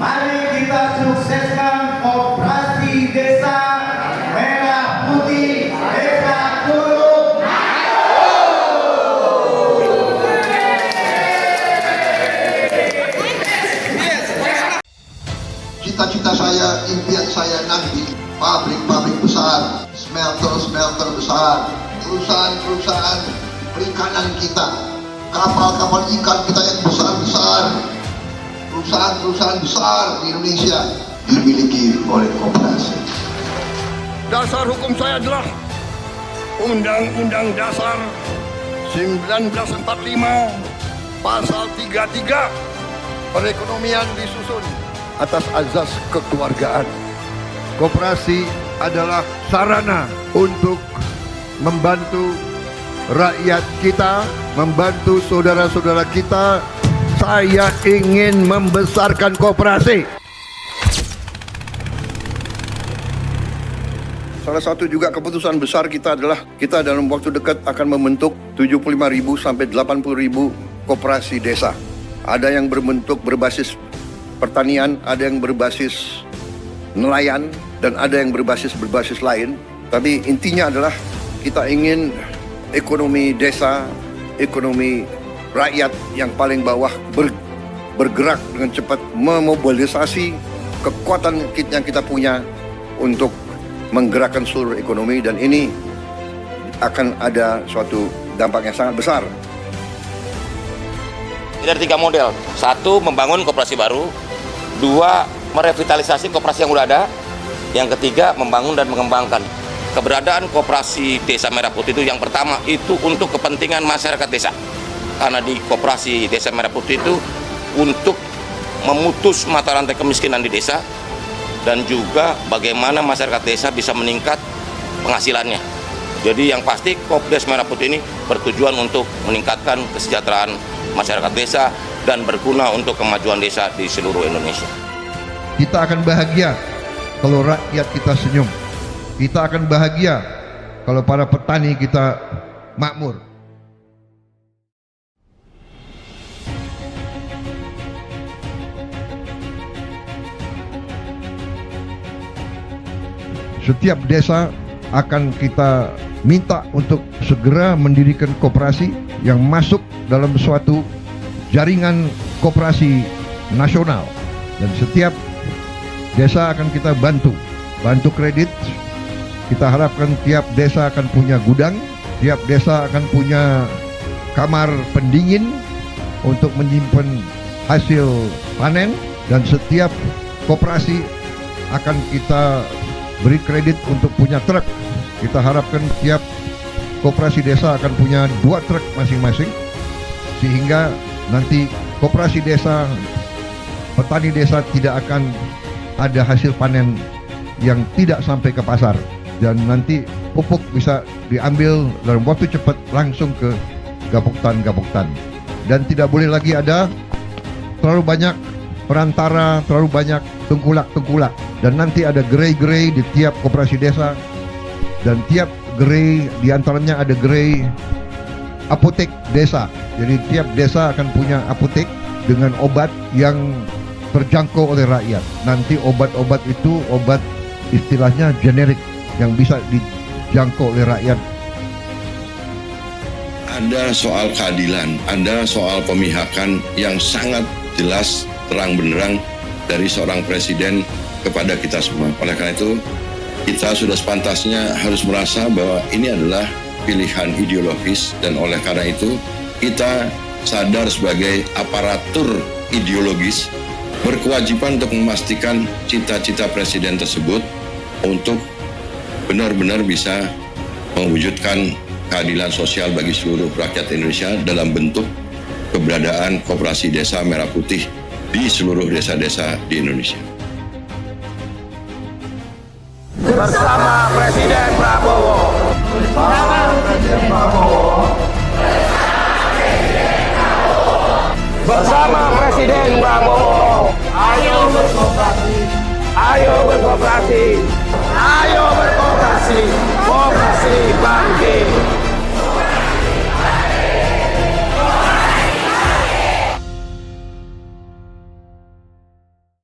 Mari kita sukseskan operasi Desa Merah Putih Desa Turut. Cita-cita saya, impian saya nanti pabrik-pabrik besar, smelter-smelter besar, perusahaan-perusahaan perikanan kita, kapal-kapal ikan kita yang besar-besar, perusahaan-perusahaan besar di Indonesia dimiliki oleh koperasi. Dasar hukum saya adalah Undang-Undang Dasar 1945 Pasal 33. Perekonomian disusun atas azas kekeluargaan. Koperasi adalah sarana untuk membantu rakyat kita, membantu saudara-saudara kita. Saya ingin membesarkan koperasi. Salah satu juga keputusan besar kita adalah kita dalam waktu dekat akan membentuk 75.000 sampai 80.000 koperasi desa. Ada yang berbentuk berbasis pertanian, ada yang berbasis nelayan, dan ada yang berbasis lain. Tapi intinya adalah kita ingin ekonomi desa, ekonomi rakyat yang paling bawah bergerak dengan cepat, memobilisasi kekuatan yang kita punya untuk menggerakkan seluruh ekonomi, dan ini akan ada suatu dampak yang sangat besar. Ada 3 model. 1, membangun koperasi baru. 2, merevitalisasi koperasi yang sudah ada. Yang ketiga, membangun dan mengembangkan. Keberadaan koperasi Desa Merah Putih itu yang pertama itu untuk kepentingan masyarakat desa. Karena di koperasi Desa Merah Putih itu untuk memutus mata rantai kemiskinan di desa, dan juga bagaimana masyarakat desa bisa meningkat penghasilannya. Jadi yang pasti Kopdes Merah Putih ini bertujuan untuk meningkatkan kesejahteraan masyarakat desa dan berguna untuk kemajuan desa di seluruh Indonesia. Kita akan bahagia kalau rakyat kita senyum. Kita akan bahagia kalau para petani kita makmur. Setiap desa akan kita minta untuk segera mendirikan koperasi yang masuk dalam suatu jaringan koperasi nasional, dan setiap desa akan kita bantu kredit. Kita harapkan tiap desa akan punya gudang, tiap desa akan punya kamar pendingin untuk menyimpan hasil panen, dan setiap koperasi akan kita beri kredit untuk punya truk. Kita harapkan tiap koperasi desa akan punya 2 truk masing-masing, sehingga nanti koperasi desa, petani desa tidak akan ada hasil panen yang tidak sampai ke pasar, dan nanti pupuk bisa diambil dalam waktu cepat langsung ke gapoktan, dan tidak boleh lagi ada terlalu banyak perantara, terlalu banyak tengkulak, dan nanti ada gerai-gerai di tiap koperasi desa, dan tiap gerai diantaranya ada gerai apotek desa. Jadi tiap desa akan punya apotek dengan obat yang terjangkau oleh rakyat. Nanti obat-obat itu obat istilahnya generik yang bisa dijangkau oleh rakyat. Ada soal keadilan, ada soal pemihakan yang sangat jelas terang benderang dari seorang presiden kepada kita semua. Oleh karena itu, kita sudah sepantasnya harus merasa bahwa ini adalah pilihan ideologis, dan oleh karena itu kita sadar sebagai aparatur ideologis berkewajiban untuk memastikan cita-cita presiden tersebut untuk benar-benar bisa mewujudkan keadilan sosial bagi seluruh rakyat Indonesia dalam bentuk keberadaan Koperasi Desa Merah Putih di seluruh desa-desa di Indonesia. Bersama Presiden Prabowo. Bersama Presiden Prabowo. Bersama Presiden Prabowo.